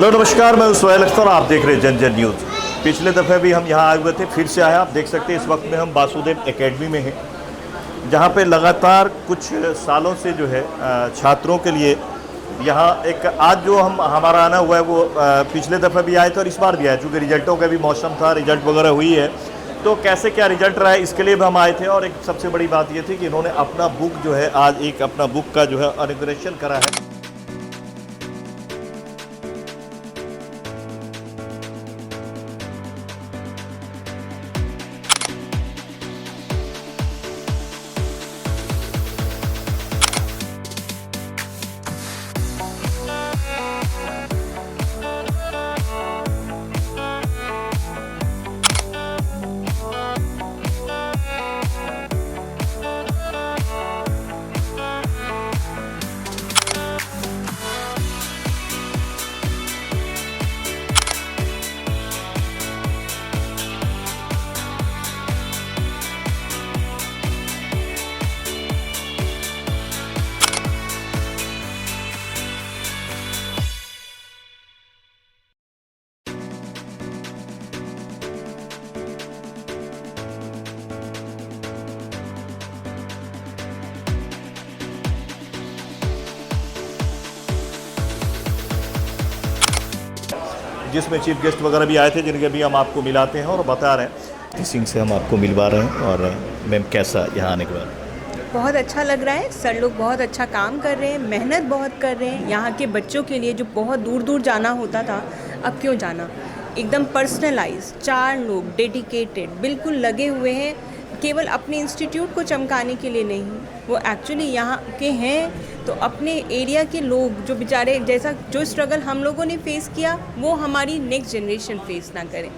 Hello नमस्कार, मैं सुहेल अख्तर, आप देख रहे हैं जन जन न्यूज़। पिछले दफ़े भी हम यहाँ आए हुए थे, फिर से आए। आप देख सकते हैं इस वक्त में हम वासुदेव एकेडमी में हैं, जहाँ पे लगातार कुछ सालों से जो है छात्रों के लिए यहाँ एक आज जो हमारा आना हुआ है वो पिछले दफ़े भी आए थे और इस बार भी आए, चूँकि रिजल्टों का भी मौसम था, रिजल्ट वगैरह हुई है, तो कैसे क्या रिजल्ट रहा है इसके लिए भी हम आए थे। और एक सबसे बड़ी बात ये थी कि इन्होंने अपना बुक जो है आज एक अपना बुक का जो है इनॉग्रेशन करा है। जिसमें चीफ गेस्ट वगैरह भी आए थे, जिनके भी हम आपको मिलाते हैं और बता रहे हैं। सिंह से हम आपको मिलवा रहे हैं। और मैम, कैसा यहाँ आने के बाद? बहुत अच्छा लग रहा है। सर लोग बहुत अच्छा काम कर रहे हैं, मेहनत बहुत कर रहे हैं। यहाँ के बच्चों के लिए जो बहुत दूर दूर जाना होता था, अब क्यों जाना, एकदम पर्सनलाइज 4 लोग डेडिकेटेड बिल्कुल लगे हुए हैं, केवल अपने इंस्टीट्यूट को चमकाने के लिए नहीं, वो एक्चुअली यहाँ के हैं तो अपने एरिया के लोग जो बेचारे जैसा जो स्ट्रगल हम लोगों ने फेस किया वो हमारी नेक्स्ट जनरेशन फेस ना करे।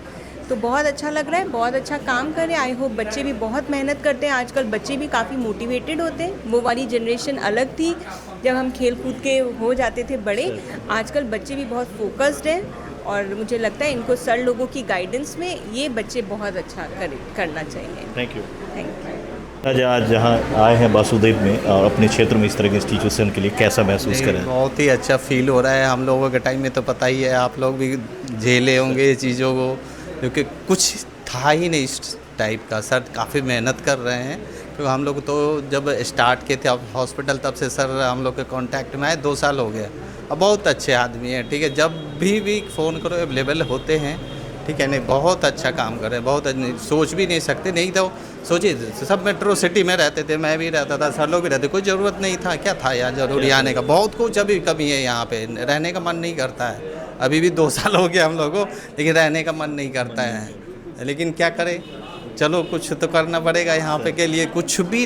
तो बहुत अच्छा लग रहा है, बहुत अच्छा काम कर रहे हैं। आई होप बच्चे भी बहुत मेहनत करते हैं। आजकल बच्चे भी काफ़ी मोटिवेटेड होते हैं। वो वाली जनरेशन अलग थी जब हम खेल कूद के हो जाते थे बड़े। आजकल बच्चे भी बहुत फोकस्ड हैं और मुझे लगता है इनको सर लोगों की गाइडेंस में ये बच्चे बहुत अच्छा करना चाहिए। Thank you. Thank you. आज जहाँ आए हैं वासुदेव में और अपने क्षेत्र में इस तरह के इंस्टीट्यूशन के लिए कैसा महसूस करें? बहुत ही अच्छा फील हो रहा है। हम लोगों के टाइम में तो पता ही है, आप लोग भी झेले होंगे ये चीज़ों को, क्योंकि कुछ था ही नहीं इस टाइप का। सर काफ़ी मेहनत कर रहे हैं, क्योंकि हम लोग तो जब स्टार्ट किए थे हॉस्पिटल तब से सर हम लोग के कांटेक्ट में आए, 2 साल हो गया। अब बहुत अच्छे आदमी हैं, ठीक है, जब भी फ़ोन करो अवेलेबल होते हैं, ठीक है। नहीं, बहुत अच्छा काम कर रहे हैं, बहुत सोच भी नहीं सकते। नहीं तो सोचिए, सब मेट्रो सिटी में रहते थे, मैं भी रहता था, सर लोग भी रहते, कोई ज़रूरत नहीं था। क्या था यहाँ ज़रूरी आने का? बहुत कुछ अभी कमी है यहाँ पे, रहने का मन नहीं करता है। अभी भी 2 साल हो गया हम लोगों को, लेकिन रहने का मन नहीं करता है। लेकिन क्या करें, चलो कुछ तो करना पड़ेगा यहाँ पे के लिए, कुछ भी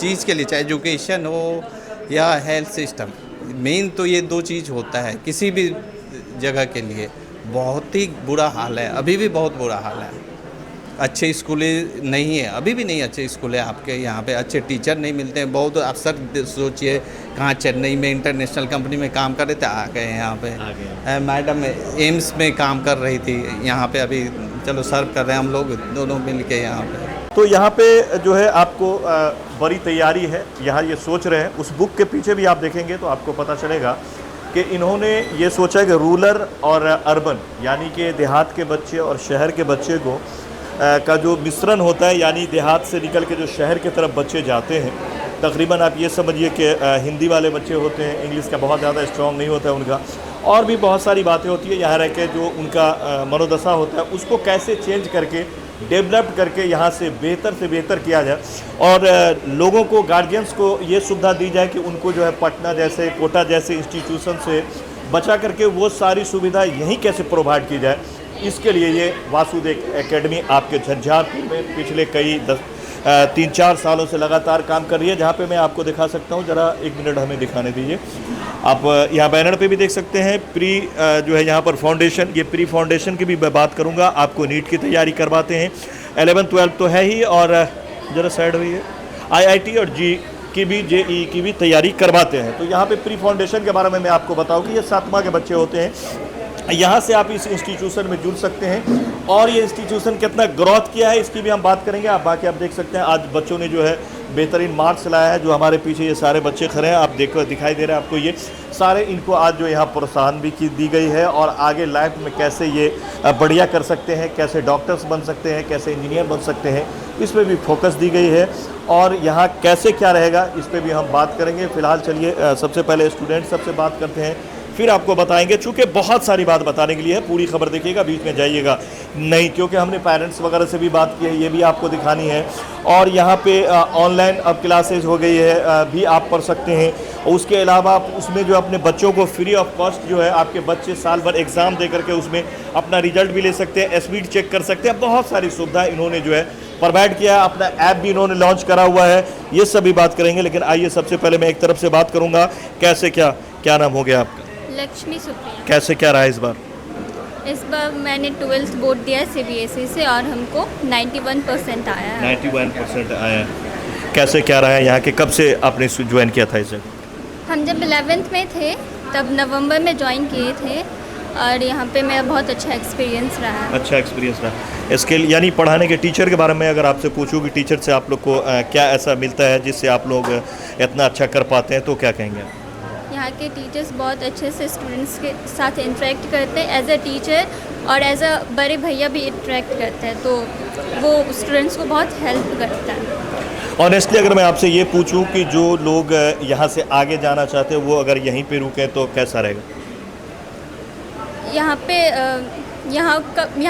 चीज़ के लिए, चाहे एजुकेशन हो या हेल्थ सिस्टम। मेन तो ये 2 चीज़ होता है किसी भी जगह के लिए। बहुत ही बुरा हाल है, अभी भी बहुत बुरा हाल है। अच्छे स्कूलें नहीं है, अभी भी नहीं अच्छे स्कूल है आपके यहाँ पे, अच्छे टीचर नहीं मिलते हैं। बहुत अफसर सोचिए कहाँ चेन्नई में इंटरनेशनल कंपनी में काम कर रहे थे, आ गए हैं यहाँ पे। मैडम एम्स में काम कर रही थी, यहाँ पे अभी चलो सर्व कर रहे हैं हम लोग दोनों मिल के यहाँ पे। तो यहाँ पे जो है आपको बड़ी तैयारी है, यहाँ ये सोच रहे हैं। उस बुक के पीछे भी आप देखेंगे तो आपको पता चलेगा कि इन्होंने ये सोचा है कि रूरल और अर्बन, यानी कि देहात के बच्चे और शहर के बच्चे को का जो मिश्रण होता है, यानी देहात से निकल के जो शहर की तरफ बच्चे जाते हैं, तकरीबन आप ये समझिए कि हिंदी वाले बच्चे होते हैं, इंग्लिश का बहुत ज़्यादा स्ट्रॉन्ग नहीं होता है उनका, और भी बहुत सारी बातें होती है। यहाँ रह के जो उनका मनोदशा होता है उसको कैसे चेंज करके डेवलप करके यहाँ से बेहतर किया जाए, और लोगों को, गार्जियंस को ये सुविधा दी जाए कि उनको जो है पटना जैसे, कोटा जैसे इंस्टीट्यूशन से बचा करके वो सारी सुविधा यहीं कैसे प्रोवाइड की जाए। इसके लिए ये वासुदेव एकेडमी आपके झंझारपुर में पिछले कई 3-4 सालों से लगातार काम कर रही है, जहाँ पे मैं आपको दिखा सकता हूँ। ज़रा 1 मिनट हमें दिखाने दीजिए। आप यहाँ बैनर पे भी देख सकते हैं प्री जो है यहाँ पर फाउंडेशन, ये प्री फाउंडेशन की भी मैं बात करूँगा। आपको नीट की तैयारी करवाते हैं, 11-12 तो है ही, और ज़रा साइड हुई है, IIT और जी की भी, JEE की भी तैयारी करवाते हैं। तो यहाँ पे प्री फाउंडेशन के बारे में मैं आपको बताऊँ कि ये 7वां के बच्चे होते हैं। यहाँ से आप इस इंस्टीट्यूशन में जुड़ सकते हैं, और ये इंस्टीट्यूशन कितना ग्रोथ किया है इसकी भी हम बात करेंगे। आप बाकी आप देख सकते हैं आज बच्चों ने जो है बेहतरीन मार्क्स लाया है। जो हमारे पीछे ये सारे बच्चे खड़े हैं, आप देखो, दिखाई दे रहा है आपको, ये सारे इनको आज जो यहाँ प्रोत्साहन भी दी गई है और आगे लाइफ में कैसे ये बढ़िया कर सकते हैं, कैसे डॉक्टर्स बन सकते हैं, कैसे इंजीनियर बन सकते हैं, इस पर भी फोकस दी गई है। और यहाँ कैसे क्या रहेगा इस पर भी हम बात करेंगे। फ़िलहाल चलिए सबसे पहले स्टूडेंट सबसे बात करते हैं, फिर आपको बताएंगे। चूँकि बहुत सारी बात बताने के लिए है, पूरी खबर देखिएगा, बीच में जाइएगा नहीं, क्योंकि हमने पेरेंट्स वगैरह से भी बात की है, ये भी आपको दिखानी है। और यहाँ पे ऑनलाइन अब क्लासेज हो गई है, भी आप पढ़ सकते हैं। और उसके अलावा आप उसमें जो अपने बच्चों को फ्री ऑफ कॉस्ट जो है, आपके बच्चे साल भर एग्ज़ाम दे करके उसमें अपना रिजल्ट भी ले सकते हैं, स्पीड चेक कर सकते हैं। बहुत सारी सुविधाएँ इन्होंने जो है प्रोवाइड किया है। अपना ऐप भी इन्होंने लॉन्च करा हुआ है, ये सभी बात करेंगे। लेकिन आइए सबसे पहले मैं एक तरफ से बात करूँगा, कैसे क्या नाम हो गया आपका? लक्ष्मी सुप्रिया। कैसे क्या रहा इस बार? इस बार मैंने 12th बोर्ड दिया है CBSE से और हमको 91% आया है। 91% आया है। कैसे क्या रहा है यहाँ के, कब से आपने ज्वाइन किया था इसे? हम जब 11th में थे तब नवंबर में ज्वाइन किए थे और यहाँ पे मेरा बहुत अच्छा एक्सपीरियंस रहा है। अच्छा एक्सपीरियंस रहा। इसके यानी पढ़ाने के टीचर के बारे में अगर आपसे पूछूँ कि टीचर से आप लोग को क्या ऐसा मिलता है जिससे आप लोग इतना अच्छा कर पाते हैं, तो क्या कहेंगे आप? यहाँ के टीचर्स बहुत अच्छे से स्टूडेंट्स के साथ इंटरेक्ट करते हैं, एज अ टीचर और एज अ बड़े भैया भी इंटरेक्ट करते हैं, तो वो स्टूडेंट्स को बहुत हेल्प करता है। ऑनेस्टली अगर मैं आपसे ये पूछूं कि जो लोग यहाँ से आगे जाना चाहते हैं वो अगर यहीं पे रुकें तो कैसा रहेगा? यहाँ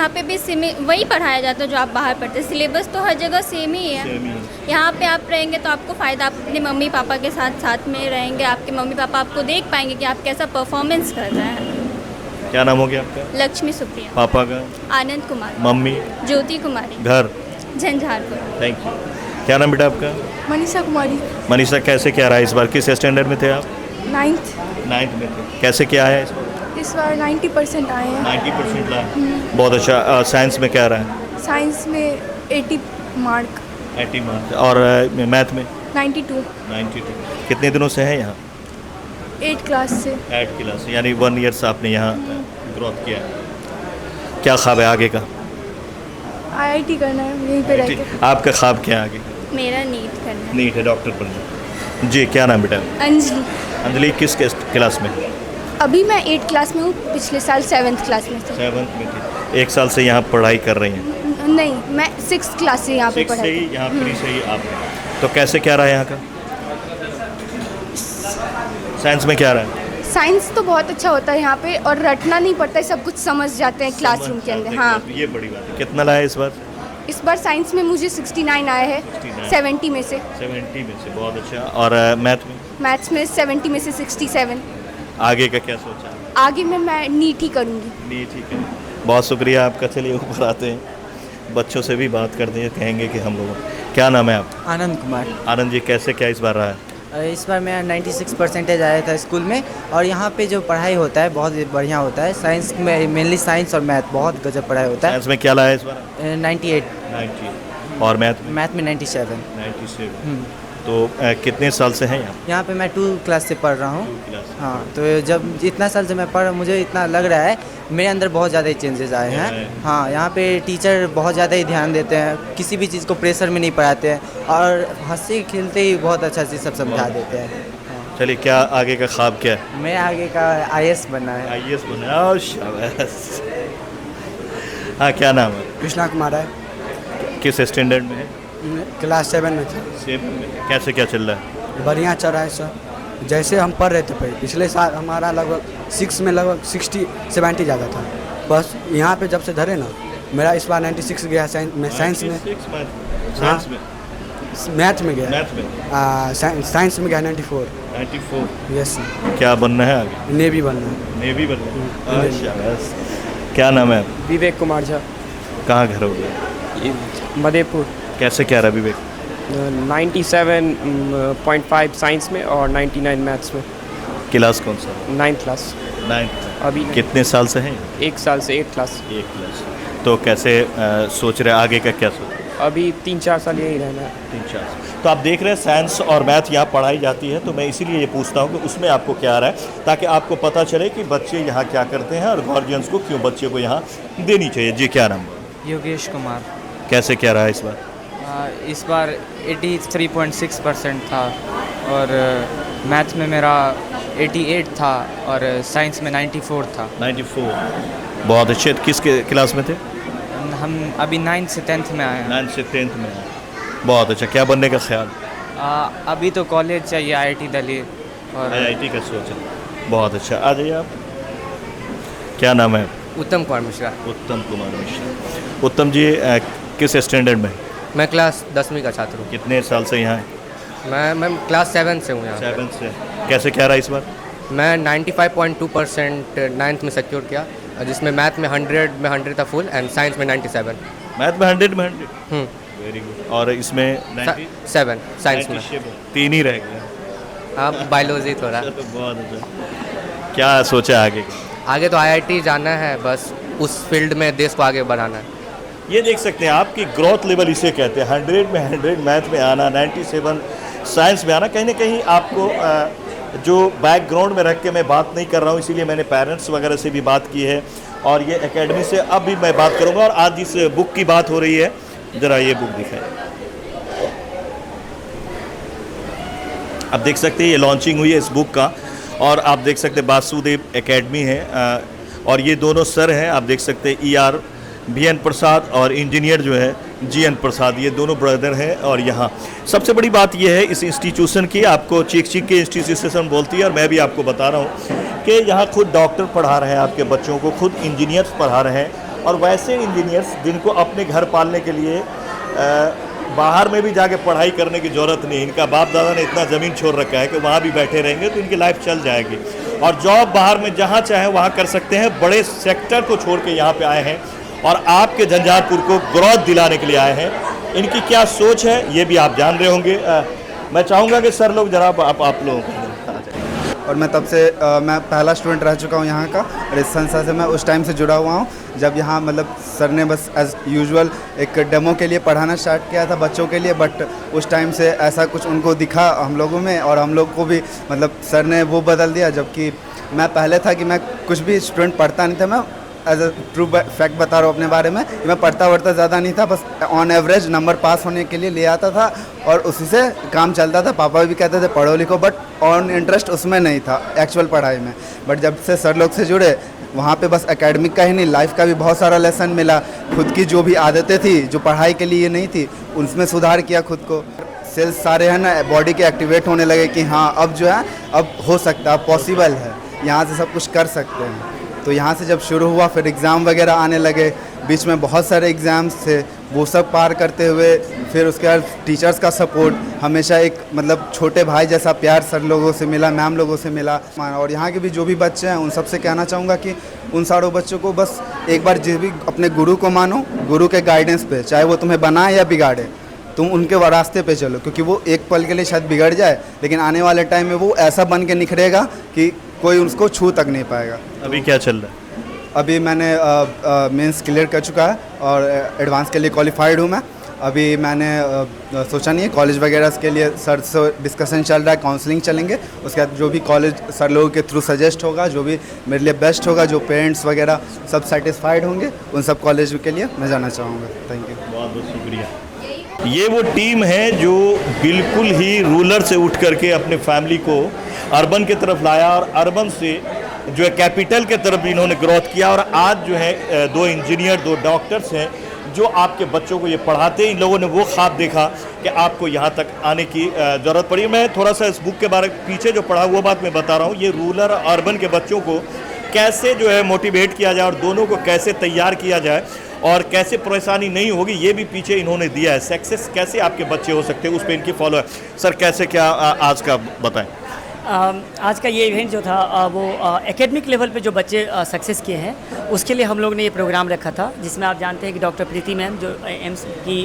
पे भी सेम वही पढ़ाया जाता है जो आप बाहर पढ़ते हैं। सिलेबस तो हर जगह सेम ही है। यहाँ पे आप रहेंगे तो आपको फ़ायदा, आप अपने मम्मी पापा के साथ में रहेंगे, आपके मम्मी पापा आपको देख पाएंगे कि आप कैसा परफॉर्मेंस कर रहे हैं। क्या नाम हो गया आपका? लक्ष्मी सुप्रिया। पापा का? आनंद कुमार। मम्मी? ज्योति कुमारी। घर? झंझारपुर। Thank you. क्या नाम बेटा आपका? मनीषा कुमारी। मनीषा, कैसे क्या रहा इस बार, किस स्टैंडर्ड में थे आप? 9th में थे। कैसे क्या है इस बार 90% आए हैं। 90% लाए, बहुत अच्छा। साइंस में क्या रहा है? साइंस में 80 मार्क। 80 मार्क्स। और मैथ में? 92। 92। कितने दिनों से हैं यहाँ? 8 क्लास से। 8 क्लास, यानी 1 ईयर से आपने यहाँ ग्रोथ किया है। क्या ख्वाब है आगे का? IIT करना है यहीं पे रह के। आपका ख्वाब क्या है आगे? मेरा नीट करना है। नीट है, डॉक्टर बनना। जी, क्या नाम बेटा? अंजलि। अंजलि किस क्लास में? अभी मैं 8 क्लास में हूँ, पिछले साल 7th क्लास में थी। 7th में थी। 1 साल से यहाँ पढ़ाई कर रही हैं? नहीं, मैं 6th क्लास से यहाँ पे 6 से पढ़ाई। ही यहाँ प्री से ही आप। तो कैसे क्या रहा है यहाँ का? साइंस में क्या रहा है? साइंस तो बहुत अच्छा होता है यहाँ पे, और रटना नहीं पड़ता है, सब कुछ समझ जाते हैं क्लासरूम के अंदर। हाँ, ये बड़ी बात है। कितना लाया इस बार? इस बार साइंस में मुझे 69 आया है। 69। 70 में से। 70 में से, बहुत अच्छा। और मैथ में? मैथ्स में 70 में से 67। आगे का क्या सोचा? आगे में मैं नीट ही करूँगी। नीट ही है। बहुत शुक्रिया आपका। चलिए ऊपर आते हैं, बच्चों से भी बात करते हैं, कहेंगे कि हम लोगों। क्या नाम है आप? आनंद कुमार। आनंद जी, कैसे क्या इस बार रहा है? इस बार मेरा 96% आया था स्कूल में, और यहाँ पे जो पढ़ाई होता है बहुत बढ़िया होता है। साइंस में मेनली साइंस और मैथ बहुत गजब पढ़ाई होता है। साइंस में क्या लाया इस बार? 98। 90। और मैथ में? मैथ में 97। 97। तो कितने साल से हैं यहाँ? यहाँ पे मैं 2 क्लास से पढ़ रहा हूँ। 2 क्लास। हाँ, तो जब इतना साल से मैं पढ़, मुझे इतना लग रहा है मेरे अंदर बहुत ज़्यादा चेंजेस आए हैं। हाँ, यहाँ पे टीचर बहुत ज़्यादा ही ध्यान देते हैं, किसी भी चीज़ को प्रेशर में नहीं पढ़ाते हैं, और हंसी खेलते ही बहुत अच्छा चीज़ सब समझा देते हैं। चलिए, क्या आगे का ख्वाब क्या है? मेरे आगे का IAS बनना है। IAS बनना है। शाबाश। हाँ, क्या नाम है? कृष्णा कुमार है। किस स्टैंडर्ड में है? क्लास 7 में थे। 7 में। कैसे क्या चल रहा है? बढ़िया चल रहा है सर। जैसे हम पढ़ रहे थे पहले, पिछले साल हमारा लगभग 6 में लगभग 60-70 ज़्यादा था। बस यहाँ पे जब से धरे ना, मेरा इस बार 96 गया साइंस में। साइंस में, साइंस में, मैथ में गया। मैथ में, साइंस में गया 94। 94। Yes sir. क्या बनना है आगे? नेवी बनना है। नेवी बनना है। शाबाश। क्या नाम है? विवेक कुमार झा। कहाँ घर हो गया? मधेपुर। कैसे क्या रहा विवेक? 97.5 साइंस में और 99 मैथ्स में। क्लास कौन सा? 9th class. 9th। अभी कितने साल से हैं? 1 साल से 8 क्लास। 1 क्लास। तो कैसे सोच रहे आगे का क्या सोच? अभी 3-4 साल यही रहना है। 3-4। तो आप देख रहे हैं साइंस और मैथ यहाँ पढ़ाई जाती है, तो मैं इसीलिए ये पूछता हूँ कि उसमें आपको क्या आ रहा है, ताकि आपको पता चले कि बच्चे यहाँ क्या करते हैं और गार्जियंस को क्यों बच्चे को यहाँ देनी चाहिए। जी, क्या नाम है? योगेश कुमार। कैसे क्या रहा इस बार? इस बार 83.6% था, और मैथ में मेरा 88 था और साइंस में 94 था। 94, बहुत अच्छे। किस क्लास में थे? हम अभी 9 से 10th में आए हैं। 9 से 10th में, बहुत अच्छा। क्या बनने का ख्याल? अभी तो कॉलेज चाहिए IIT दिल्ली और IIT का सोचा, बहुत अच्छा। आ जाइए आप, क्या नाम है? उत्तम कुमार मिश्रा। उत्तम कुमार मिश्रा। उत्तम जी किस स्टैंडर्ड में? मैं क्लास 10वीं का छात्र हूँ। कितने साल से यहाँ हैं? मैं क्लास 7 से हूँ यहाँ। 7 से। कैसे क्या रहा इस बार? मैं 95.2% 9th में सिक्योर किया, जिसमें मैथ में 100 था फुल एंड साइंस में 97। मैथ में 100 में 100, वेरी गुड। और इसमें 7 साइंस में 3 ही रह गए। हाँ, बायोलॉजी थोड़ा। तो बहुत अच्छा। क्या सोचा आगे? आगे तो IIT जाना है, बस उस फील्ड में देश को आगे बढ़ाना है। ये देख सकते हैं आपकी ग्रोथ लेवल इसे कहते हैं। 100 में 100 मैथ में आना, 97 साइंस में आना। कहीं ना कहीं आपको जो बैकग्राउंड में रख के मैं बात नहीं कर रहा हूँ, इसीलिए मैंने पेरेंट्स वगैरह से भी बात की है और ये एकेडमी से अब भी मैं बात करूँगा। और आज जिस बुक की बात हो रही है, ज़रा ये बुक दिखाएं। आप देख सकते हैं ये लॉन्चिंग हुई है इस बुक का, और आप देख सकते हैं वासुदेव एकेडमी है और ये दोनों सर हैं। आप देख सकते हैं ER BN प्रसाद और इंजीनियर जो है GN प्रसाद, ये दोनों ब्रदर हैं। और यहाँ सबसे बड़ी बात ये है इस इंस्टीट्यूशन की, आपको चीख चीख के इंस्टीट्यूशन बोलती है, और मैं भी आपको बता रहा हूँ कि यहाँ खुद डॉक्टर पढ़ा रहे हैं आपके बच्चों को, खुद इंजीनियर्स पढ़ा रहे हैं, और वैसे इंजीनियर्स जिनको अपने घर पालने के लिए बाहर में भी जाके पढ़ाई करने की ज़रूरत नहीं। इनका बाप दादा ने इतना ज़मीन छोड़ रखा है कि वहाँ भी बैठे रहेंगे तो इनकी लाइफ चल जाएगी, और जॉब बाहर में जहाँ चाहे वहाँ कर सकते हैं। बड़े सेक्टर को छोड़ के यहाँ पे आए हैं और आपके झंझारपुर को ग्रोथ दिलाने के लिए आए हैं। इनकी क्या सोच है ये भी आप जान रहे होंगे। मैं चाहूँगा कि सर लोग जरा आप लोगों को। और मैं तब से मैं पहला स्टूडेंट रह चुका हूँ यहाँ का, और इस संस्था से मैं उस टाइम से जुड़ा हुआ हूँ जब यहाँ मतलब सर ने बस एज़ यूजुअल एक डेमो के लिए पढ़ाना स्टार्ट किया था बच्चों के लिए, बट उस टाइम से ऐसा कुछ उनको दिखा हम लोगों में, और हम लोग को भी मतलब सर ने वो बदल दिया। जबकि मैं पहले था कि मैं कुछ भी स्टूडेंट पढ़ता नहीं था, मैं एज अ ट्रू फैक्ट बता रहा हूँ अपने बारे में, मैं पढ़ता वढ़ता ज़्यादा नहीं था, बस ऑन एवरेज नंबर पास होने के लिए ले आता था और उसी से काम चलता था। पापा भी कहते थे पढ़ो लिखो, बट ऑन इंटरेस्ट उसमें नहीं था, एक्चुअल पढ़ाई में। बट जब से सर लोग से जुड़े, वहाँ पे बस एकेडमिक का ही नहीं, लाइफ का भी बहुत सारा लेसन मिला। खुद की जो भी आदतें थी जो पढ़ाई के लिए नहीं थी, उनमें सुधार किया खुद को। सेल्स सारे हैं ना बॉडी के एक्टिवेट होने लगे कि हाँ अब जो है अब हो सकता है, पॉसिबल है, यहाँ से सब कुछ कर सकते हैं। तो यहाँ से जब शुरू हुआ फिर एग्ज़ाम वगैरह आने लगे, बीच में बहुत सारे एग्ज़ाम्स थे, वो सब पार करते हुए फिर उसके बाद टीचर्स का सपोर्ट, हमेशा एक मतलब छोटे भाई जैसा प्यार सर लोगों से मिला, मैम लोगों से मिला। और यहाँ के भी जो भी बच्चे हैं उन सब से कहना चाहूँगा कि उन सारों बच्चों को बस एक बार जिस भी अपने गुरु को मानो, गुरु के गाइडेंस पे, चाहे वो तुम्हें बनाए या बिगाड़े, तुम उनके रास्ते पे चलो, क्योंकि वो एक पल के लिए शायद बिगड़ जाए, लेकिन आने वाले टाइम में वो ऐसा बन के निखरेगा कि कोई उसको छू तक नहीं पाएगा। अभी क्या चल रहा है? अभी मैंने मेंस क्लियर कर चुका है और एडवांस के लिए क्वालिफाइड हूँ मैं। अभी मैंने सोचा नहीं है, कॉलेज वगैरह के लिए सर से डिस्कशन चल रहा है, काउंसलिंग चलेंगे, उसके बाद जो भी कॉलेज सर लोगों के थ्रू सजेस्ट होगा, जो भी मेरे लिए बेस्ट होगा, जो पेरेंट्स वगैरह सब सेटिस्फाइड होंगे, उन सब कॉलेज के लिए मैं जाना चाहूँगा। थैंक यू, बहुत बहुत शुक्रिया। ये वो टीम है जो बिल्कुल ही रूरल से उठ करके अपने फैमिली को अर्बन की तरफ लाया, और अर्बन से जो है कैपिटल के तरफ भी इन्होंने ग्रोथ किया। और आज जो है 2 इंजीनियर 2 डॉक्टर्स हैं जो आपके बच्चों को ये पढ़ाते हैं। इन लोगों ने वो ख्वाब देखा कि आपको यहाँ तक आने की ज़रूरत पड़ी। मैं थोड़ा सा इस बुक के बारे में पीछे जो पढ़ा वो बात मैं बता रहा हूँ। ये रूरल और अर्बन के बच्चों को कैसे जो है मोटिवेट किया जाए और दोनों को कैसे तैयार किया जाए और कैसे परेशानी नहीं होगी, ये भी पीछे इन्होंने दिया है। सक्सेस कैसे आपके बच्चे हो सकते हैं उस पर इनकी फॉलो है। सर कैसे क्या आज का बताएं? आज का ये इवेंट जो था वो एकेडमिक लेवल पे जो बच्चे सक्सेस किए हैं उसके लिए हम लोग ने ये प्रोग्राम रखा था, जिसमें आप जानते हैं कि डॉक्टर प्रीति मैम जो एम्स की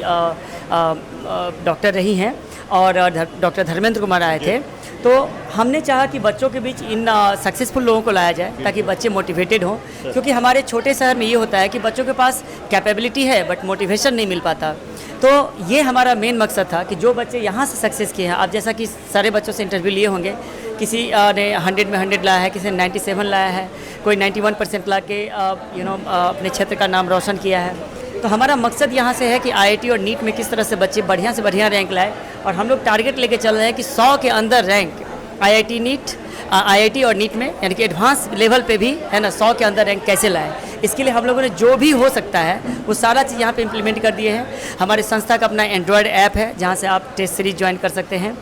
डॉक्टर रही हैं और डॉक्टर धर्मेंद्र कुमार आए थे। तो हमने चाहा कि बच्चों के बीच इन सक्सेसफुल लोगों को लाया जाए ताकि बच्चे मोटिवेटेड हों, क्योंकि हमारे छोटे शहर में ये होता है कि बच्चों के पास कैपेबिलिटी है बट मोटिवेशन नहीं मिल पाता। तो ये हमारा मेन मकसद था कि जो बच्चे यहाँ से सक्सेस किए हैं, आप जैसा कि सारे बच्चों से इंटरव्यू लिए होंगे, किसी ने 100 में 100 लाया है, किसी ने 97 लाया है, कोई 91% ला के अपने क्षेत्र का नाम रोशन किया है। तो हमारा मकसद यहाँ से है कि IIT और नीट में किस तरह से बच्चे बढ़िया से बढ़िया रैंक लाए, और हम लोग टारगेट लेके चल रहे हैं कि 100 के अंदर रैंक IIT नीट IIT और नीट में यानी कि एडवांस लेवल पे भी है ना 100 के अंदर रैंक कैसे लाए, इसके लिए हम लोगों ने जो भी हो सकता है वो सारा चीज़ यहाँ पे इम्प्लीमेंट कर दिए हैं। हमारे संस्था का अपना एंड्रॉयड ऐप है जहाँ से आप टेस्ट सीरीज ज्वाइन कर सकते हैं।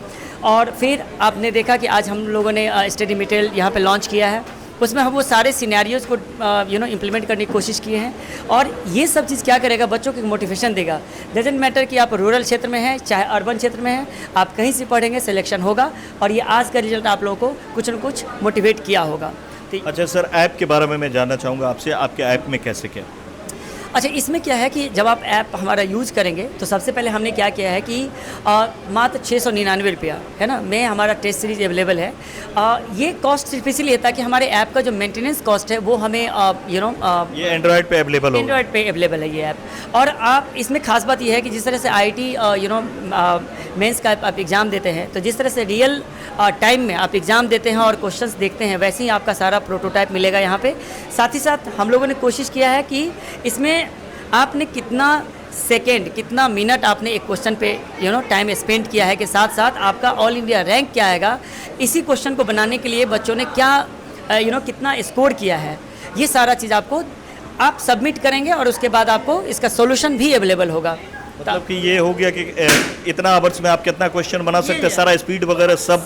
और फिर आपने देखा कि आज हम लोगों ने स्टडी मटेरियल यहाँ पे लॉन्च किया है, उसमें हम वो सारे सिनेरियोज़ को इम्प्लीमेंट करने की कोशिश किए हैं। और ये सब चीज़ क्या करेगा, बच्चों को मोटिवेशन देगा। डजेंट मैटर कि आप रूरल क्षेत्र में हैं चाहे अर्बन क्षेत्र में हैं, आप कहीं से पढ़ेंगे सिलेक्शन होगा। और ये आज का रिजल्ट आप लोगों को कुछ न कुछ मोटिवेट किया होगा। अच्छा सर, ऐप के बारे में मैं जानना चाहूँगा आपसे, आपके ऐप में कैसे क्या? अच्छा, इसमें क्या है कि जब आप ऐप हमारा यूज़ करेंगे तो सबसे पहले हमने क्या किया है कि मात्र 699 रुपया है ना में हमारा टेस्ट सीरीज अवेलेबल है। ये कॉस्ट सिर्फ इसीलिए था कि हमारे ऐप का जो मेंटेनेंस कॉस्ट है वो हमें ये एंड्रॉयड पे अवेलेबल होगा। एंड्रॉयड पे अवेलेबल है ये ऐप। और आप इसमें खास बात ये है कि जिस तरह से IIT मेंस का आप एग्ज़ाम देते हैं, तो जिस तरह से रियल टाइम में आप एग्ज़ाम देते हैं और क्वेश्चंस देखते हैं, वैसे ही आपका सारा प्रोटोटाइप मिलेगा यहाँ पे। साथ ही साथ हम लोगों ने कोशिश किया है कि इसमें आपने कितना सेकेंड कितना मिनट आपने एक क्वेश्चन पे टाइम स्पेंड किया है, के साथ साथ आपका ऑल इंडिया रैंक क्या आएगा, इसी क्वेश्चन को बनाने के लिए बच्चों ने क्या कितना स्कोर किया है, ये सारा चीज़ आपको आप सबमिट करेंगे और उसके बाद आपको इसका सोल्यूशन भी अवेलेबल होगा। मतलब कि ये हो गया कि इतना आवर्स में आप कितना क्वेश्चन बना सकते हैं, सारा स्पीड वगैरह सब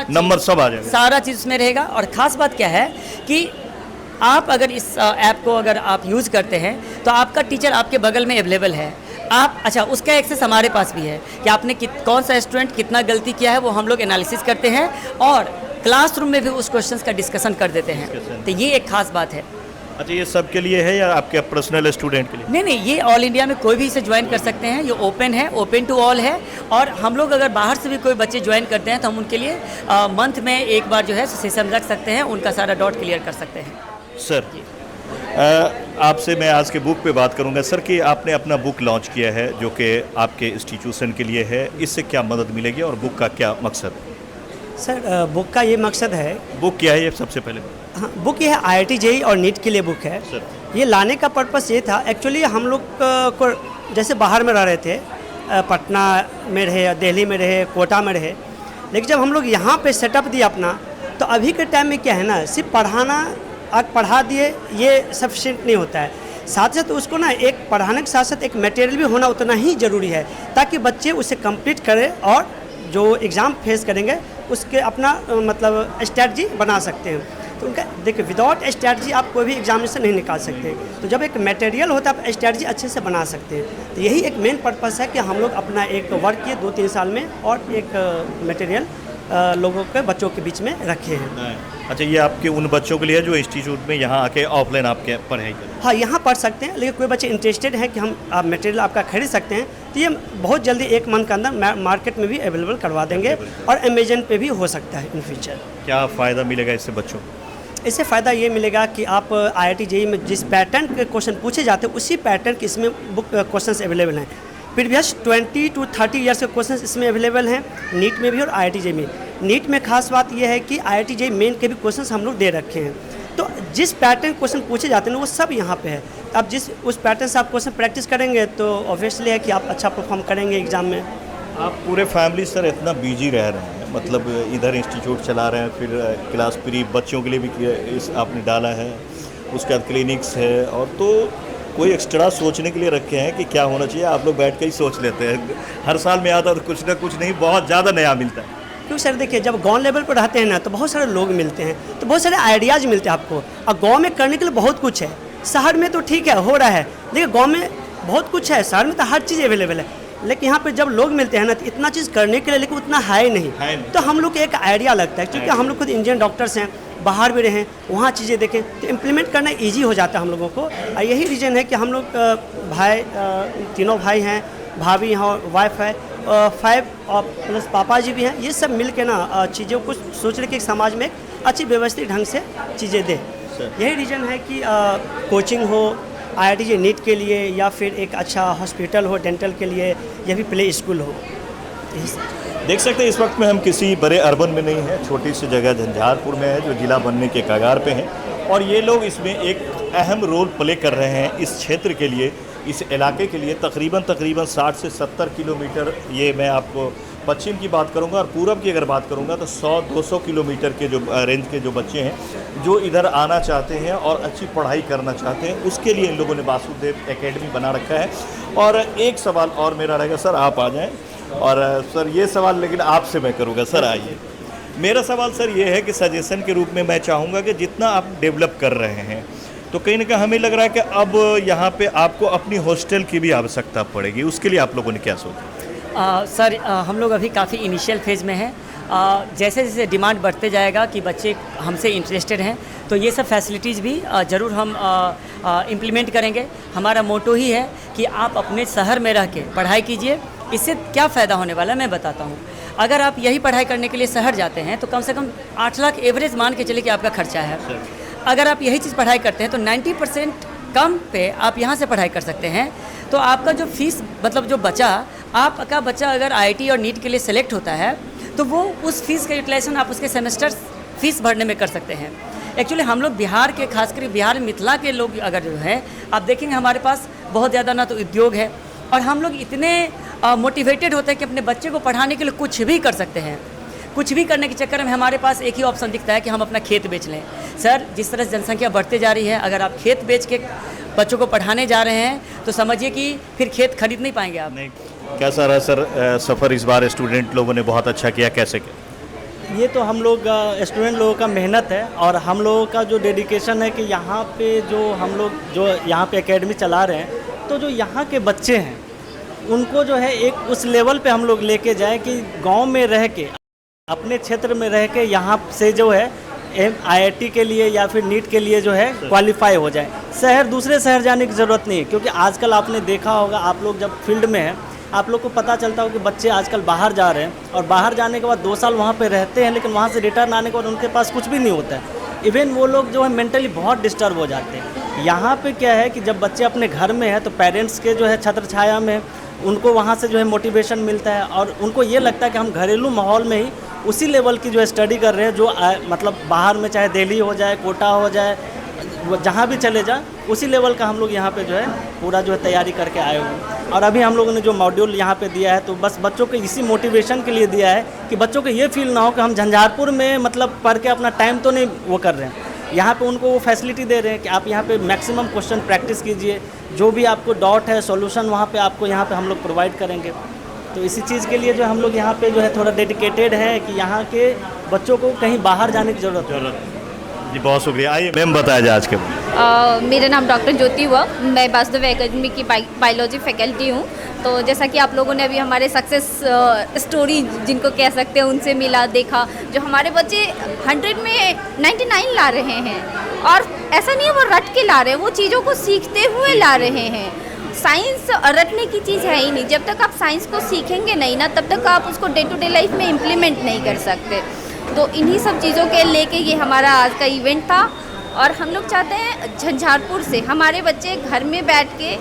नंबर सब आ जाएगा, सारा चीज़ उसमें रहेगा। और ख़ास बात क्या है कि आप अगर इस ऐप को अगर आप यूज़ करते हैं तो आपका टीचर आपके बगल में अवेलेबल है। आप अच्छा उसका एक्सेस हमारे पास भी है कि आपने कौन सा स्टूडेंट कितना गलती किया है, वो हम लोग एनालिसिस करते हैं और क्लासरूम में भी उस क्वेश्चंस का डिस्कशन कर देते हैं। तो ये एक खास बात है। अच्छा, ये सब के लिए है या आपके पर्सनल स्टूडेंट के लिए? नहीं, ये ऑल इंडिया में कोई भी इसे ज्वाइन कर सकते हैं। ये ओपन है, ओपन टू ऑल है। और हम लोग अगर बाहर से भी कोई बच्चे ज्वाइन करते हैं तो हम उनके लिए मंथ में एक बार जो है सेशन रख सकते हैं, उनका सारा डाउट क्लियर कर सकते हैं। सर, आपसे मैं आज के बुक पे बात करूंगा सर कि आपने अपना बुक लॉन्च किया है जो कि आपके इंस्टीट्यूशन के लिए है, इससे क्या मदद मिलेगी और बुक का क्या मकसद है? सर, बुक का ये मकसद है, बुक क्या है ये सबसे पहले? हाँ, बुक ये है IIT JEE और नीट के लिए बुक है सर। ये लाने का पर्पस ये था, एक्चुअली हम लोग को जैसे बाहर में रह रहे थे, पटना में रहे, दिल्ली में रहे, कोटा में रहे, लेकिन जब हम लोग यहाँ पे सेटअप दिया अपना, तो अभी के टाइम में क्या है ना, सिर्फ पढ़ाना पढ़ा दिए ये सफिशिएंट नहीं होता है। साथ साथ उसको ना एक पढ़ाने के साथ साथ एक मटेरियल भी होना उतना ही ज़रूरी है, ताकि बच्चे उसे कंप्लीट करें और जो एग्ज़ाम फेस करेंगे उसके अपना मतलब स्ट्रैटेजी बना सकते हैं। तो उनका देखिए, विदाउट स्ट्रैटेजी आप कोई भी एग्जामिनेशन नहीं निकाल सकते। तो जब एक मटेरियल होता है आप स्ट्रैटेजी अच्छे से बना सकते हैं। तो यही एक मेन पर्पस है कि हम लोग अपना एक वर्क किए 2-3 साल में और एक मटेरियल लोगों के बच्चों के बीच में रखे हैं। अच्छा, ये आपके उन बच्चों के लिए जो इंस्टीट्यूट में यहाँ आके ऑफलाइन आपके पढ़ाई करें? हाँ, यहाँ पढ़ सकते हैं, लेकिन कोई बच्चे इंटरेस्टेड हैं कि हम आप मटेरियल आपका खरीद सकते हैं, तो ये बहुत जल्दी 1 मंथ के अंदर मार्केट में भी अवेलेबल करवा देंगे और अमेजन पे भी हो सकता है इन फ्यूचर। क्या फ़ायदा मिलेगा इससे बच्चों को? इससे फ़ायदा ये मिलेगा कि आप IIT JEE में जिस पैटर्न के क्वेश्चन पूछे जाते हैं उसी पैटर्न के इसमें बुक क्वेश्चंस अवेलेबल हैं। प्रीवियस 20 to 30 ईयर्स के क्वेश्चंस इसमें अवेलेबल हैं, नीट में भी और IIT JEE में। नीट में खास बात यह है कि IIT JEE मेन के भी क्वेश्चंस हम लोग दे रखे हैं, तो जिस पैटर्न क्वेश्चन पूछे जाते हैं वो सब यहाँ पे है। अब जिस उस पैटर्न से आप क्वेश्चन प्रैक्टिस करेंगे तो ऑब्वियसली है कि आप अच्छा परफॉर्म करेंगे एग्ज़ाम में। आप पूरे फैमिली सर इतना बिजी रह रहे हैं, मतलब इधर इंस्टीट्यूट चला रहे हैं, फिर क्लास प्री बच्चों के लिए भी इस आपने डाला है, उसके बाद क्लिनिक्स है, और तो कोई एक्स्ट्रा सोचने के लिए रखे हैं कि क्या होना चाहिए? आप लोग बैठ के ही सोच लेते हैं, हर साल में आता तो कुछ ना कुछ नहीं, बहुत ज़्यादा नया मिलता है। क्यों सर, देखिए जब गांव लेवल पर रहते हैं ना तो बहुत सारे लोग मिलते हैं, तो बहुत सारे आइडियाज़ मिलते हैं आपको। और गांव में करने के लिए बहुत कुछ है, शहर में तो ठीक है हो रहा है, लेकिन गांव में बहुत कुछ है, शहर में तो हर चीज़ अवेलेबल है, लेकिन यहाँ पे जब लोग मिलते हैं ना तो इतना चीज़ करने के लिए, लेकिन उतना है नहीं। तो हम लोग को एक आइडिया लगता है, क्योंकि हम लोग खुद इंडियन डॉक्टर्स हैं, बाहर भी रहें, वहाँ चीज़ें देखें, तो इम्प्लीमेंट करना ईजी हो जाता है हम लोगों को। और यही रीज़न है कि हम लोग भाई तीनों भाई हैं, भाभी हैं और वाइफ है, 5 और प्लस पापा जी भी हैं, ये सब मिल के ना चीज़ों को सोच रहे कि समाज में एक अच्छी व्यवस्थित ढंग से चीज़ें दें। यही रीज़न है कि कोचिंग हो IIT JEE नीट के लिए, या फिर एक अच्छा हॉस्पिटल हो डेंटल के लिए, या फिर प्ले स्कूल हो। देख सकते हैं इस वक्त में हम किसी बड़े अर्बन में नहीं हैं, छोटी सी जगह झंझारपुर में है जो ज़िला बनने के कगार पे हैं, और ये लोग इसमें एक अहम रोल प्ले कर रहे हैं इस क्षेत्र के लिए, इस इलाके के लिए। तकरीबन 60 से 70 किलोमीटर ये मैं आपको पश्चिम की बात करूंगा और पूरब की अगर बात करूंगा तो 100-200 किलोमीटर के जो रेंज के जो बच्चे हैं जो इधर आना चाहते हैं और अच्छी पढ़ाई करना चाहते हैं, उसके लिए इन लोगों ने वासुदेव एकेडमी बना रखा है। और एक सवाल और मेरा रहेगा, सर आप आ जाएं। और सर ये सवाल लेकिन आपसे मैं करूँगा, सर आइए। मेरा सवाल सर ये है कि सजेशन के रूप में मैं चाहूँगा कि जितना आप डेवलप कर रहे हैं तो कहीं ना कहीं हमें लग रहा है कि अब यहाँ पे आपको अपनी हॉस्टल की भी आवश्यकता पड़ेगी, उसके लिए आप लोगों ने क्या सोचा? सर हम लोग अभी काफ़ी इनिशियल फेज़ में हैं। जैसे जैसे डिमांड बढ़ते जाएगा कि बच्चे हमसे इंटरेस्टेड हैं तो ये सब फैसिलिटीज़ भी ज़रूर हम इम्प्लीमेंट करेंगे। हमारा मोटो ही है कि आप अपने शहर में रह के पढ़ाई कीजिए। इससे क्या फ़ायदा होने वाला है मैं बताता हूँ। अगर आप यही पढ़ाई करने के लिए शहर जाते हैं तो कम से कम 8 लाख एवरेज मान के चलिए कि आपका खर्चा है। अगर आप यही चीज़ पढ़ाई करते हैं तो 90% कम पे आप यहाँ से पढ़ाई कर सकते हैं। तो आपका जो फीस मतलब जो बचा, आपका बच्चा अगर आईआईटी और नीट के लिए सेलेक्ट होता है तो वो उस फीस का यूटिलाइजेशन आप उसके सेमेस्टर फीस भरने में कर सकते हैं। एक्चुअली हम लोग बिहार के, खासकर बिहार मिथिला के लोग अगर जो हैं आप देखेंगे हमारे पास बहुत ज़्यादा ना तो उद्योग है और हम लोग इतने मोटिवेटेड होते हैं कि अपने बच्चे को पढ़ाने के लिए कुछ भी कर सकते हैं। कुछ भी करने के चक्कर में हमारे पास एक ही ऑप्शन दिखता है कि हम अपना खेत बेच लें। सर जिस तरह से जनसंख्या बढ़ते जा रही है, अगर आप खेत बेच के बच्चों को पढ़ाने जा रहे हैं तो समझिए कि फिर खेत खरीद नहीं पाएंगे आप। नहीं, कैसा रहा सर सफ़र इस बार? स्टूडेंट लोगों ने बहुत अच्छा किया, कैसे किया? ये तो हम लोग स्टूडेंट लोगों का मेहनत है और हम लोगों का जो डेडिकेशन है कि यहाँ पे जो हम लोग जो यहाँ पे एकेडमी चला रहे हैं तो जो यहाँ के बच्चे हैं उनको जो है एक उस लेवल पे हम लोग लेके जाएं कि गांव में रह के, अपने क्षेत्र में रह के यहाँ से जो है आईआईटी के लिए या फिर नीट के लिए जो है क्वालिफाई हो जाए। शहर, दूसरे शहर जाने की ज़रूरत नहीं है, क्योंकि आजकल आपने देखा होगा, आप लोग जब फील्ड में हैं आप लोग को पता चलता हो कि बच्चे आजकल बाहर जा रहे हैं और बाहर जाने के बाद 2 साल वहाँ पे रहते हैं, लेकिन वहाँ से रिटर्न आने के बाद उनके पास कुछ भी नहीं होता है। इवन वो लोग जो है मेंटली बहुत डिस्टर्ब हो जाते हैं। यहाँ पे क्या है कि जब बच्चे अपने घर में हैं तो पेरेंट्स के जो है छत्र छाया में उनको वहाँ से जो है मोटिवेशन मिलता है और उनको ये लगता है कि हम घरेलू माहौल में ही उसी लेवल की जो है स्टडी कर रहे हैं जो मतलब बाहर में चाहे दिल्ली हो जाए, कोटा हो जाए, जहाँ भी चले जाए उसी लेवल का हम लोग यहाँ पे जो है पूरा जो है तैयारी करके आए हुए हैं। और अभी हम लोगों ने जो मॉड्यूल यहाँ पे दिया है तो बस बच्चों को इसी मोटिवेशन के लिए दिया है कि बच्चों को ये फील ना हो कि हम झंझारपुर में मतलब पढ़ के अपना टाइम तो नहीं वो कर रहे हैं। यहाँ पे उनको वो फैसिलिटी दे रहे हैं कि आप यहाँ पे मैक्सिमम क्वेश्चन प्रैक्टिस कीजिए, जो भी आपको डाउट है सॉल्यूशन वहाँ पे आपको यहाँ पे हम लोग प्रोवाइड करेंगे। तो इसी चीज़ के लिए जो हम लोग यहाँ पे जो है थोड़ा डेडिकेटेड है कि यहाँ के बच्चों को कहीं बाहर जाने की ज़रूरत है। जी बहुत शुक्रिया। आइए मैम बताया जाए आज के मेरा नाम डॉक्टर ज्योति हुआ, मैं वासुदेव एकेडमी की बायोलॉजी फैकल्टी हूँ। तो जैसा कि आप लोगों ने अभी हमारे सक्सेस स्टोरी जिनको कह सकते हैं उनसे मिला, देखा, जो हमारे बच्चे 100 में 99 ला रहे हैं और ऐसा नहीं है वो रट के ला रहे हैं, वो चीज़ों को सीखते हुए ला रहे हैं। साइंस रटने की चीज़ है ही नहीं। जब तक आप साइंस को सीखेंगे नहीं ना तब तक आप उसको डे टू डे लाइफ में इम्प्लीमेंट नहीं कर सकते। तो इन्हीं सब चीज़ों के लेके ये हमारा आज का इवेंट था और हम लोग चाहते हैं झंझारपुर से हमारे बच्चे घर में बैठ के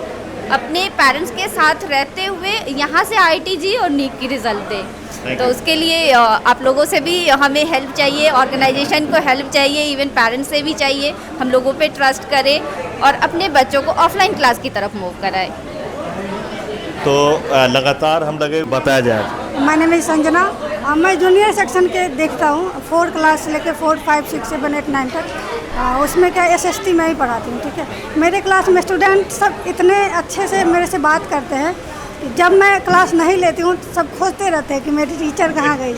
अपने पेरेंट्स के साथ रहते हुए यहाँ से आईआईटी और नीट की रिज़ल्ट दें। तो उसके लिए आप लोगों से भी हमें हेल्प चाहिए, ऑर्गेनाइजेशन को हेल्प चाहिए, इवन पेरेंट्स से भी चाहिए। हम लोगों पे ट्रस्ट करें और अपने बच्चों को ऑफलाइन क्लास की तरफ मूव कराएं। तो लगातार हम लगे बताया जाए। My name is Sanjana. मैं जूनियर सेक्शन के देखता हूँ, 4 क्लास लेके 4, 5, 6, 7, 8, 9 तक। उसमें क्या SST में ही पढ़ाती हूँ, ठीक है। मेरे क्लास में स्टूडेंट सब इतने अच्छे से मेरे से बात करते हैं कि जब मैं क्लास नहीं लेती हूँ सब खोजते रहते हैं कि मेरी टीचर कहाँ गई।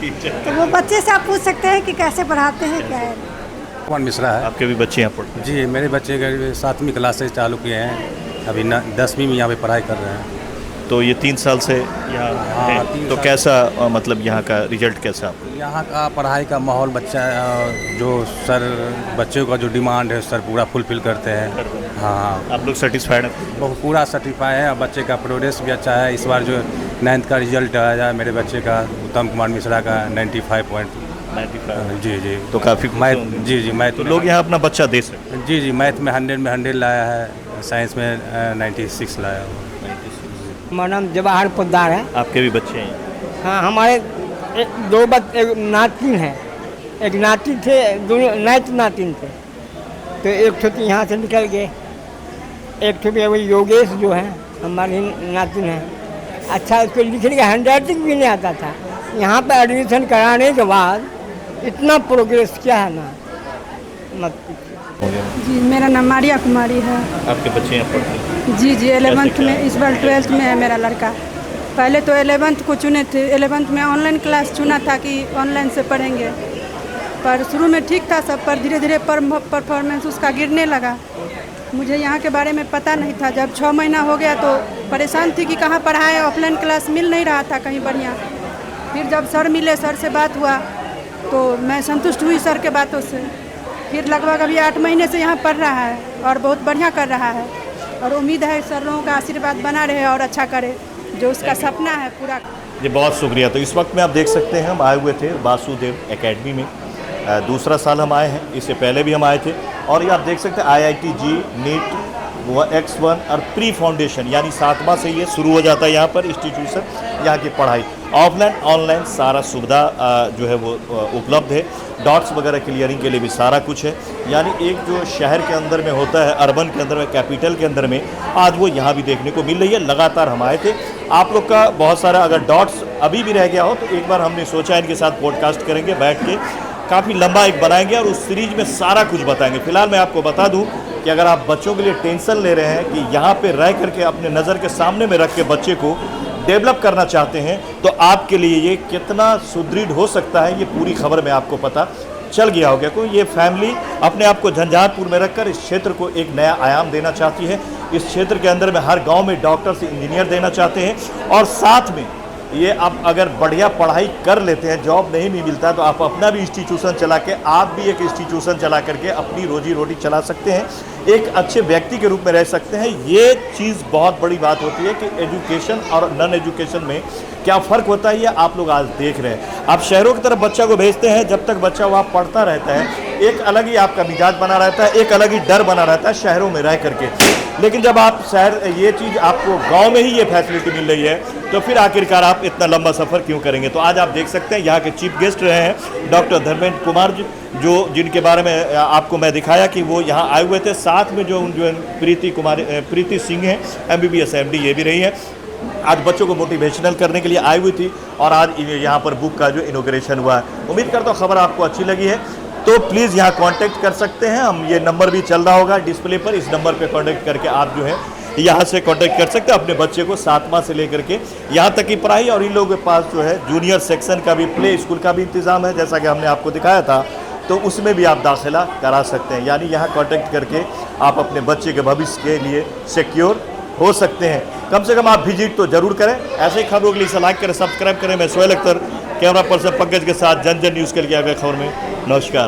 तो वो बच्चे से आप पूछ सकते हैं कि कैसे पढ़ाते हैं, क्या है। कौन मिश्रा है? आपके भी बच्चे यहाँ पढ़ते हैं? जी, मेरे बच्चे 7वीं क्लास से चालू किए हैं, अभी 10वीं में यहाँ पे पढ़ाई कर रहे हैं। तो ये 3 साल से यहाँ है। तो कैसा मतलब यहाँ का रिजल्ट कैसा? यहाँ का पढ़ाई का माहौल, बच्चा जो सर बच्चों का जो डिमांड है सर पूरा फुलफिल करते हैं। हाँ, आप लोग सेटिस्फाइड हैं? बहुत पूरा सर्टिफाई है। बच्चे का प्रोग्रेस भी अच्छा है। इस बार जो 9th का रिजल्ट आया मेरे बच्चे का, उत्तम कुमार मिश्रा का 95.95। जी तो काफ़ी मैथ, जी मैथ। तो लोग यहाँ अपना बच्चा दे सकते? जी मैथ में 100 में 100 लाया है, साइंस में 96 लाया है। हमारा नाम जवाहर पोद्दार है। आपके भी बच्चे हैं? हाँ, हमारे 2 बच्चे, एक नातिन है, एक नाती थे, दोनों नातिन थे। तो एक तो यहाँ से निकल गए, एक तो भी योगेश जो है हमारे नातिन है। अच्छा उसको लिखने का हैंड राइटिंग भी नहीं आता था, यहाँ पे एडमिशन कराने के बाद इतना प्रोग्रेस किया है ना, मत पूछिए। जी मेरा नाम मारिया कुमारी है। आपके बच्चे यहाँ पढ़ते हैं? जी 11th में, इस बार 12th में है मेरा लड़का। पहले तो 11th को चुने थे, 11th में ऑनलाइन क्लास चुना था कि ऑनलाइन से पढ़ेंगे, पर शुरू में ठीक था सब, पर धीरे धीरे परफॉर्मेंस उसका गिरने लगा। मुझे यहाँ के बारे में पता नहीं था। जब 6 महीना हो गया तो परेशान थी कि कहाँ पढ़ाएं, ऑफलाइन क्लास मिल नहीं रहा था कहीं बढ़िया। फिर जब सर मिले, सर से बात हुआ तो मैं संतुष्ट हुई सर के बातों से। फिर लगभग अभी 8 महीने से यहाँ पढ़ रहा है और बहुत बढ़िया कर रहा है, और उम्मीद है सर लोगों का आशीर्वाद बना रहे और अच्छा करे, जो उसका सपना है पूरा। जी बहुत शुक्रिया। तो इस वक्त में आप देख सकते हैं हम आए हुए थे वासुदेव एकेडमी में, दूसरा साल हम आए हैं, इससे पहले भी हम आए थे। और ये आप देख सकते हैं IIT जी नीट X1 और प्री फाउंडेशन यानी 7वां से ये शुरू हो जाता है यहाँ पर इंस्टीट्यूशन। यहाँ की पढ़ाई ऑफलाइन ऑनलाइन सारा सुविधा जो है वो उपलब्ध है। डॉट्स वगैरह क्लियरिंग के लिए भी सारा कुछ है। यानी एक जो शहर के अंदर में होता है, अर्बन के अंदर में, कैपिटल के अंदर में, आज वो यहाँ भी देखने को मिल रही है। लगातार हम आए थे, आप लोग का बहुत सारा अगर डॉट्स अभी भी रह गया हो तो एक बार हमने सोचा इनके साथ पॉडकास्ट करेंगे, बैठ के काफ़ी लंबा एक बनाएंगे और उस सीरीज में सारा कुछ बताएंगे। फिलहाल मैं आपको बता दूं कि अगर आप बच्चों के लिए टेंशन ले रहे हैं कि यहाँ पे रह करके अपने नज़र के सामने में रख के बच्चे को डेवलप करना चाहते हैं, तो आपके लिए ये कितना सुदृढ़ हो सकता है, ये पूरी खबर में आपको पता चल गया होगा। क्योंकि ये फैमिली अपने आप को झंझारपुर में रखकर इस क्षेत्र को एक नया आयाम देना चाहती है। इस क्षेत्र के अंदर में हर गाँव में डॉक्टर से इंजीनियर देना चाहते हैं, और साथ में ये आप अगर बढ़िया पढ़ाई कर लेते हैं, जॉब नहीं भी मिलता तो आप अपना भी इंस्टीट्यूशन चला के, आप भी एक इंस्टीट्यूशन चला करके अपनी रोजी रोटी चला सकते हैं, एक अच्छे व्यक्ति के रूप में रह सकते हैं। ये चीज़ बहुत बड़ी बात होती है कि एजुकेशन और नॉन एजुकेशन में क्या फ़र्क होता है, ये आप लोग आज देख रहे हैं। आप शहरों की तरफ बच्चा को भेजते हैं, जब तक बच्चा वहाँ पढ़ता रहता है एक अलग ही आपका मिजाज बना रहता है, एक अलग ही डर बना रहता है शहरों में रह करके। लेकिन जब आप शहर, ये चीज़ आपको गांव में ही ये फैसिलिटी मिल रही है, तो फिर आखिरकार आप इतना लंबा सफ़र क्यों करेंगे। तो आज आप देख सकते हैं यहाँ के चीफ गेस्ट रहे हैं डॉक्टर धर्मेंद्र कुमार जी, जो जिनके बारे में आपको मैं दिखाया कि वो यहाँ आए हुए थे। साथ में जो प्रीति सिंह हैं MBBS MD, ये भी रही है, आज बच्चों को मोटिवेशनल करने के लिए आई हुई थी। और आज यहाँ पर बुक का जो इनॉग्रेशन हुआ है। उम्मीद करता हूँ खबर आपको अच्छी लगी है, तो प्लीज़ यहाँ कांटेक्ट कर सकते हैं हम, ये नंबर भी चल रहा होगा डिस्प्ले पर, इस नंबर पे कांटेक्ट करके आप जो है यहाँ से कांटेक्ट कर सकते हैं अपने बच्चे को 7वां से लेकर के यहाँ तक की पढ़ाई। और इन लोगों के पास जो है जूनियर सेक्शन का भी, प्ले स्कूल का भी इंतज़ाम है, जैसा कि हमने आपको दिखाया था, तो उसमें भी आप दाखिला करा सकते हैं। यानी यहाँ कांटेक्ट करके आप अपने बच्चे के भविष्य के लिए सिक्योर हो सकते हैं। कम से कम आप विजिट तो जरूर करें। ऐसे ही खबरों के लिए लाइक करें, सब्सक्राइब करें। मैं सोहेल अख्तर, कैमरा पर्सन पंकज के साथ जन जन न्यूज़ के लिए आ गए खबर में। नमस्कार।